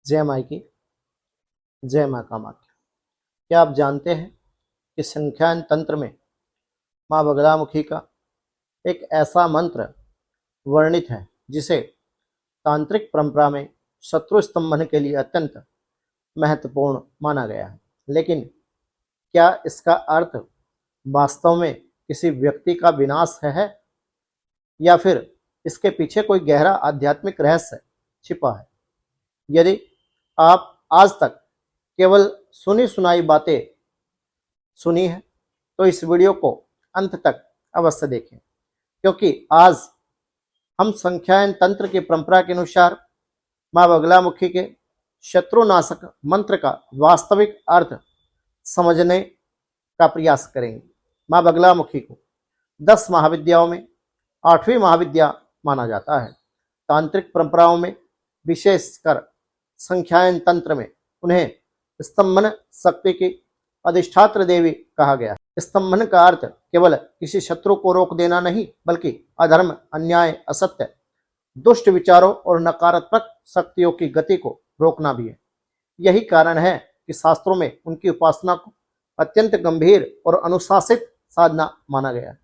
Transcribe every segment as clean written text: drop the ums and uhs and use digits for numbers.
जय माई की, जय माँ कामाख्या। क्या आप जानते हैं कि संख्यान तंत्र में माँ बगलामुखी का एक ऐसा मंत्र वर्णित है जिसे तांत्रिक परंपरा में शत्रु स्तंभन के लिए अत्यंत महत्वपूर्ण माना गया है। लेकिन क्या इसका अर्थ वास्तव में किसी व्यक्ति का विनाश है या फिर इसके पीछे कोई गहरा आध्यात्मिक रहस्य छिपा है? यदि आप आज तक केवल सुनी सुनाई बातें सुनी है तो इस वीडियो को अंत तक अवश्य देखें, क्योंकि आज हम संख्यायन तंत्र की परंपरा के अनुसार माँ बगलामुखी के शत्रुनाशक मंत्र का वास्तविक अर्थ समझने का प्रयास करेंगे। माँ बगलामुखी को 10 महाविद्याओं में 8वीं महाविद्या माना जाता है। तांत्रिक परंपराओं में, विशेषकर संख्यायन तंत्र में, उन्हें स्तंभन शक्ति की अधिष्ठात्र देवी कहा गया है। स्तंभन का अर्थ केवल किसी शत्रु को रोक देना नहीं, बल्कि अधर्म, अन्याय, असत्य, दुष्ट विचारों और नकारात्मक शक्तियों की गति को रोकना भी है। यही कारण है कि शास्त्रों में उनकी उपासना को अत्यंत गंभीर और अनुशासित साधना माना गया है।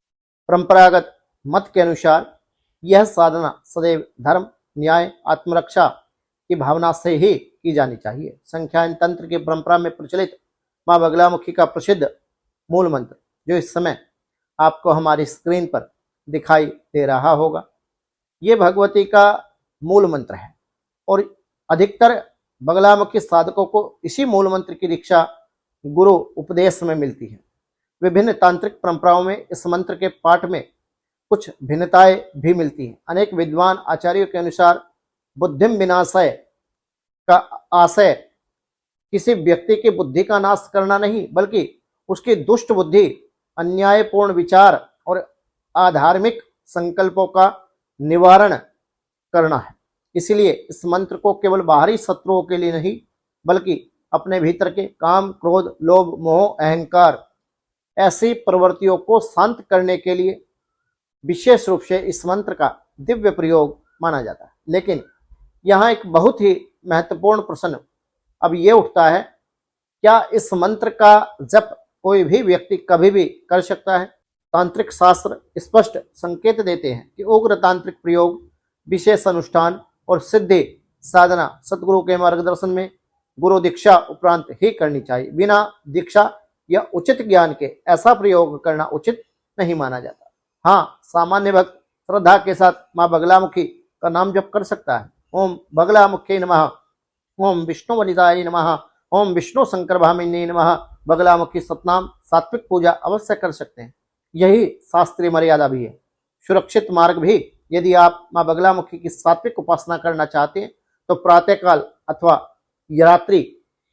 परंपरागत मत के अनुसार यह साधना सदैव धर्म, न्याय, आत्मरक्षा की भावना से ही की जानी चाहिए। संख्यायन तंत्र की परंपरा में प्रचलित माँ बगलामुखी का प्रसिद्ध मूल मंत्र, जो इस समय आपको हमारी स्क्रीन पर दिखाई दे रहा होगा, ये भगवती का मूल मंत्र है और अधिकतर बगलामुखी साधकों को इसी मूल मंत्र की दीक्षा गुरु उपदेश में मिलती है। विभिन्न तांत्रिक परंपराओं में इस मंत्र के पाठ में कुछ भिन्नताएं भी मिलती हैं। अनेक विद्वान आचार्यों के अनुसार बुद्धिम विनाशय का आशय किसी व्यक्ति की बुद्धि का नाश करना नहीं, बल्कि उसकी दुष्ट बुद्धि, अन्यायपूर्ण विचार और अधार्मिक संकल्पों का निवारण करना है। इसलिए इस मंत्र को केवल बाहरी शत्रुओं के लिए नहीं, बल्कि अपने भीतर के काम, क्रोध, लोभ, मोह, अहंकार ऐसी प्रवृत्तियों को शांत करने के लिए विशेष रूप से इस मंत्र का दिव्य प्रयोग माना जाता है। लेकिन यहाँ एक बहुत ही महत्वपूर्ण प्रश्न अब ये उठता है, क्या इस मंत्र का जप कोई भी व्यक्ति कभी भी कर सकता है? तांत्रिक शास्त्र स्पष्ट संकेत देते हैं कि उग्र तांत्रिक प्रयोग, विशेष अनुष्ठान और सिद्धि साधना सदगुरु के मार्गदर्शन में गुरु दीक्षा उपरांत ही करनी चाहिए। बिना दीक्षा या उचित ज्ञान के ऐसा प्रयोग करना उचित नहीं माना जाता। हाँ, सामान्य भक्त श्रद्धा के साथ माँ बगलामुखी का नाम जप कर सकता है। ओम बगलामुखी नमः, ओम विष्णु वनिताय नमः, ओम विष्णु शंकर भामिनी नमः। बगलामुखी सतनाम सात्विक पूजा अवश्य कर सकते हैं। यही शास्त्रीय मर्यादा भी है, सुरक्षित मार्ग भी। यदि आप माँ बगलामुखी की सात्विक उपासना करना चाहते हैं तो प्रातःकाल अथवा रात्रि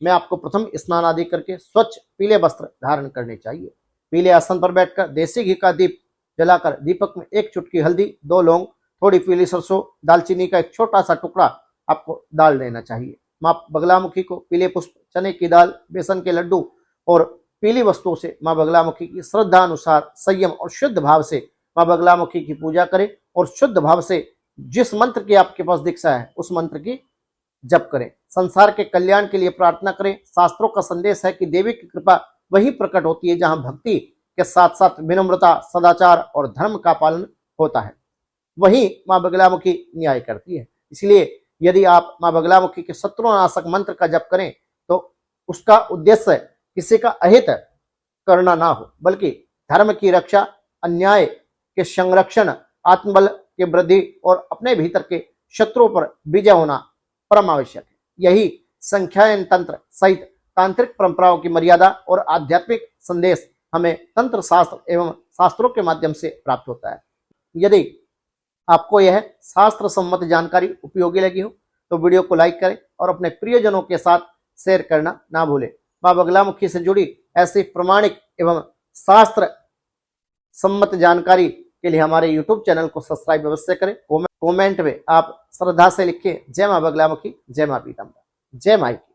में आपको प्रथम स्नान आदि करके स्वच्छ पीले वस्त्र धारण करने चाहिए। पीले आसन पर बैठकर देसी घी का दीप जलाकर दीपक में 1 चुटकी हल्दी, 2 लौंग, थोड़ी पीली सरसों, दालचीनी का एक छोटा सा टुकड़ा आपको डाल देना चाहिए। माँ बगलामुखी को पीले पुष्प, चने की दाल, बेसन के लड्डू और पीली वस्तुओं से माँ बगलामुखी की श्रद्धा अनुसार संयम और शुद्ध भाव से माँ बगलामुखी की पूजा करें और शुद्ध भाव से जिस मंत्र की आपके पास दीक्षा है उस मंत्र की जप करें। संसार के कल्याण के लिए प्रार्थना करें। शास्त्रों का संदेश है कि देवी की कृपा वही प्रकट होती है जहां भक्ति के साथ साथ विनम्रता, सदाचार और धर्म का पालन होता है। वही माँ बगलामुखी न्याय करती है। इसलिए यदि आप माँ बगलामुखी के शत्रुनाशक मंत्र का जप करें तो उसका उद्देश्य किसी का अहित करना ना हो, बल्कि धर्म की रक्षा, अन्याय के संरक्षण, आत्मबल की वृद्धि और अपने भीतर के शत्रुओं पर विजय होना परम आवश्यक है। यही संख्यायन तंत्र सहित तांत्रिक परंपराओं की मर्यादा और आध्यात्मिक संदेश हमें तंत्र शास्त्र एवं शास्त्रों के माध्यम से प्राप्त होता है। यदि आपको यह शास्त्र सम्मत जानकारी उपयोगी लगी हो तो वीडियो को लाइक करें और अपने प्रियजनों के साथ शेयर करना ना भूलें। माँ बगलामुखी से जुड़ी ऐसी प्रमाणिक एवं शास्त्र सम्मत जानकारी के लिए हमारे YouTube चैनल को सब्सक्राइब अवश्य करें। कमेंट में आप श्रद्धा से लिखें, जय माँ बगलामुखी, जय माँ पीताम्बर, जय माई की।